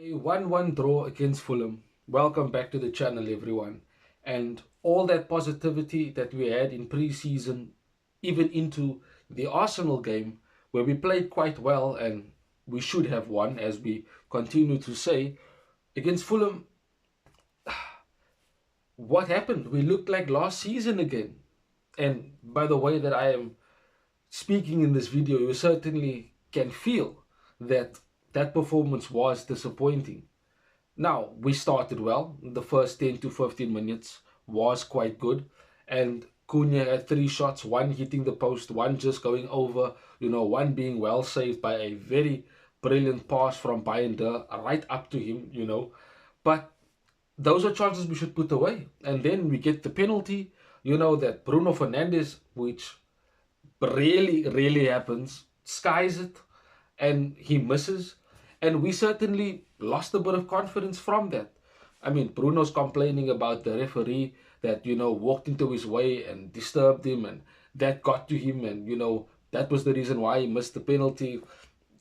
A 1-1 draw against Fulham. Welcome back to the channel, everyone. And all that positivity that we had in pre-season, even into the Arsenal game, where we played quite well and we should have won, as we continue to say, against Fulham. What happened? We looked like last season again. And by the way that I am speaking in this video, you certainly can feel that that performance was disappointing. Now, we started well. The first 10 to 15 minutes was quite good. And Cunha had three shots, one hitting the post, one just going over, one being well saved by a very brilliant pass from Binder right up to him. But those are chances we should put away. And then we get the penalty, that Bruno Fernandes, which really happens, skies it and he misses. And we certainly lost a bit of confidence from that. I mean, Bruno's complaining about the referee that, walked into his way and disturbed him, and that got to him, and, that was the reason why he missed the penalty.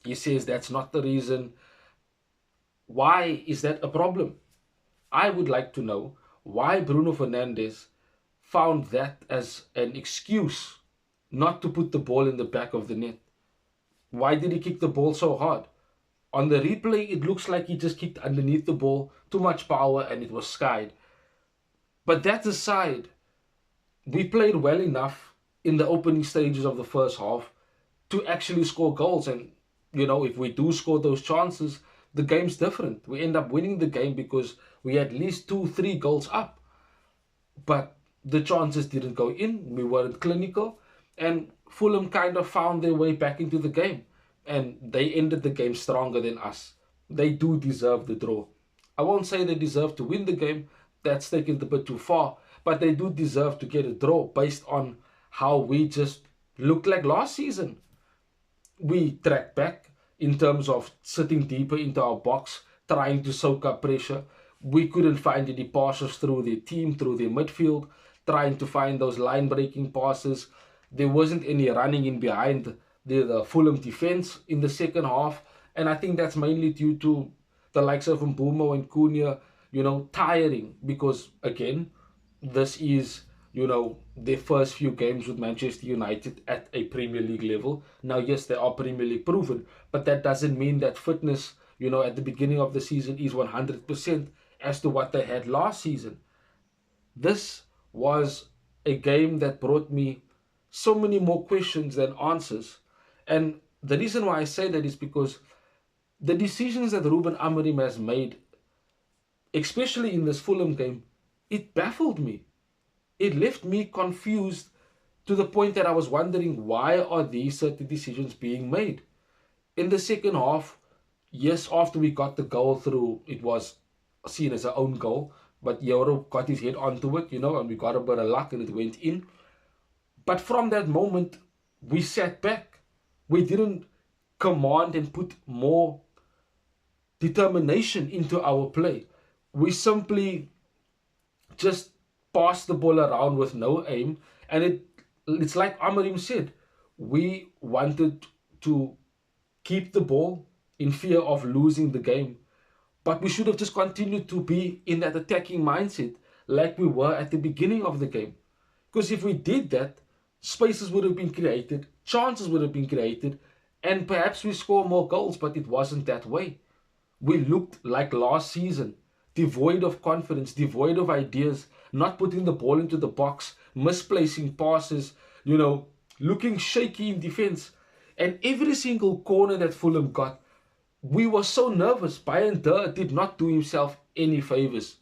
He says that's not the reason. Why is that a problem? I would like to know why Bruno Fernandes found that as an excuse not to put the ball in the back of the net. Why did he kick the ball so hard? On the replay, it looks like he just kicked underneath the ball, too much power, and it was skied. But that aside, we played well enough in the opening stages of the first half to actually score goals. And, if we do score those chances, the game's different. We end up winning the game because we had at least 2, 3 goals up. But the chances didn't go in. We weren't clinical. And Fulham kind of found their way back into the game. And they ended the game stronger than us. They do deserve the draw. I won't say they deserve to win the game. That's taken it a bit too far. But they do deserve to get a draw based on how we just looked like last season. We tracked back in terms of sitting deeper into our box, trying to soak up pressure. We couldn't find any passes through their team, through their midfield, trying to find those line breaking passes. There wasn't any running in behind the Fulham defense in the second half. And I think that's mainly due to the likes of Mbumo and Cunha, tiring because, again, this is, their first few games with Manchester United at a Premier League level. Now, yes, they are Premier League proven, but that doesn't mean that fitness, at the beginning of the season is 100% as to what they had last season. This was a game that brought me so many more questions than answers. And the reason why I say that is because the decisions that Ruben Amorim has made, especially in this Fulham game, it baffled me. It left me confused to the point that I was wondering, why are these certain decisions being made? In the second half, yes, after we got the goal through, it was seen as our own goal, but Yoro got his head onto it, and we got a bit of luck and it went in. But from that moment, we sat back. We didn't command and put more determination into our play. We simply just passed the ball around with no aim. And it's like Amorim said, we wanted to keep the ball in fear of losing the game. But we should have just continued to be in that attacking mindset like we were at the beginning of the game. Because if we did that, spaces would have been created, chances would have been created, and perhaps we score more goals, but it wasn't that way. We looked like last season, devoid of confidence, devoid of ideas, not putting the ball into the box, misplacing passes, looking shaky in defense. And every single corner that Fulham got, we were so nervous. Binder did not do himself any favors.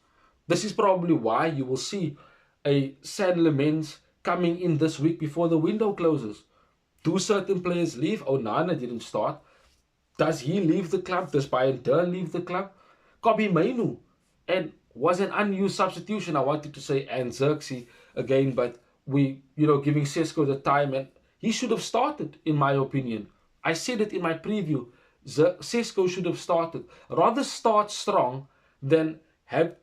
This is probably why you will see a sad lament coming in this week before the window closes. Do certain players leave? Onana didn't start. Does he leave the club? Does Binder leave the club? Kobe Mainu, and was an unused substitution. I wanted to say and Xerxes again, but we, giving Sesko the time, and he should have started, in my opinion. I said it in my preview. Sesko should have started. Rather start strong than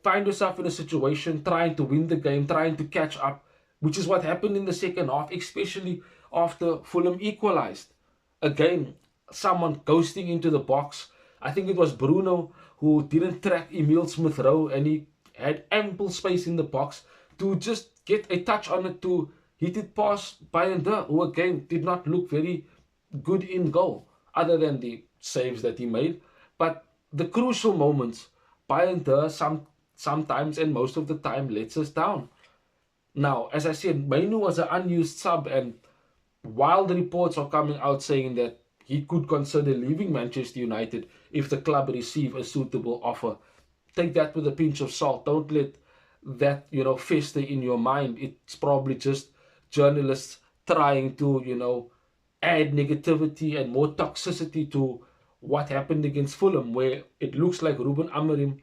find yourself in a situation trying to win the game, trying to catch up, which is what happened in the second half, especially after Fulham equalized. Again, someone ghosting into the box, I think it was Bruno who didn't track Emil Smith Rowe, and he had ample space in the box to just get a touch on it to hit it past Bayern De, who again did not look very good in goal, other than the saves that he made. But the crucial moments, Bayern De sometimes and most of the time lets us down. Now, as I said, Mainu was an unused sub, and while the reports are coming out saying that he could consider leaving Manchester United if the club receive a suitable offer, take that with a pinch of salt. Don't let that, fester in your mind. It's probably just journalists trying to, add negativity and more toxicity to what happened against Fulham, where it looks like Ruben Amorim,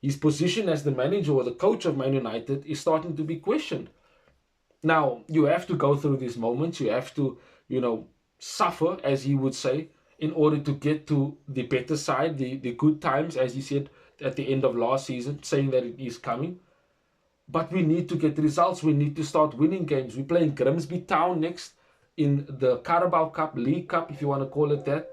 his position as the manager or the coach of Man United, is starting to be questioned. Now, you have to go through these moments. You have to, suffer, as he would say, in order to get to the better side, the good times, as he said at the end of last season, saying that it is coming. But we need to get results. We need to start winning games. We're playing Grimsby Town next in the Carabao Cup, League Cup, if you want to call it that.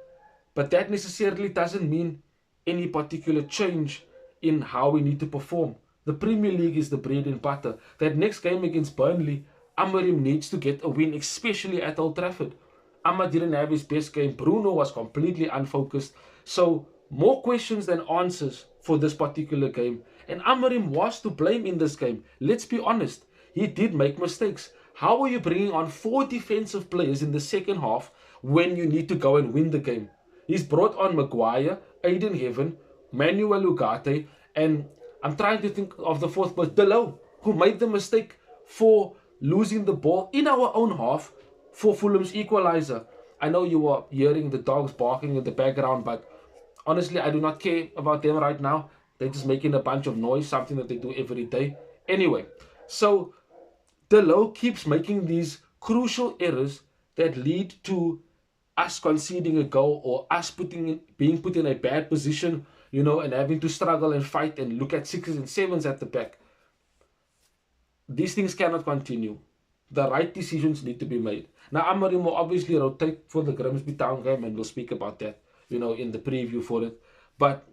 But that necessarily doesn't mean any particular change in how we need to perform. The Premier League is the bread and butter. That next game against Burnley, Amorim needs to get a win, especially at Old Trafford. Ahmad didn't have his best game. Bruno was completely unfocused. So, more questions than answers for this particular game. And Amorim was to blame in this game. Let's be honest. He did make mistakes. How are you bringing on 4 defensive players in the second half when you need to go and win the game? He's brought on Maguire, Aiden Heaven, Manuel Ugarte, and I'm trying to think of the fourth person, Delo, who made the mistake for losing the ball in our own half for Fulham's equalizer. I know you are hearing the dogs barking in the background, but honestly, I do not care about them right now. They're just making a bunch of noise, something that they do every day. Anyway, so Delo keeps making these crucial errors that lead to us conceding a goal or us being put in a bad position, and having to struggle and fight and look at sixes and sevens at the back. These things cannot continue. The right decisions need to be made. Now, Amorim will obviously rotate for the Grimsby Town game, and we'll speak about that, in the preview for it. But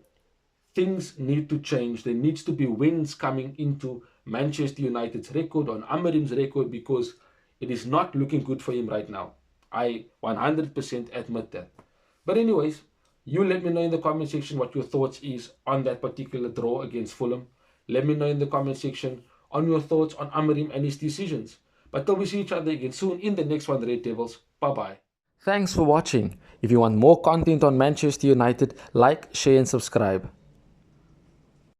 things need to change. There needs to be wins coming into Manchester United's record, on Amorim's record, because it is not looking good for him right now. I 100% admit that. But anyways, you let me know in the comment section what your thoughts is on that particular draw against Fulham. Let me know in the comment section on your thoughts on Amorim and his decisions. But till we see each other again soon in the next one, Red Devils. Bye-bye. Thanks for watching. If you want more content on Manchester United, like, share and subscribe.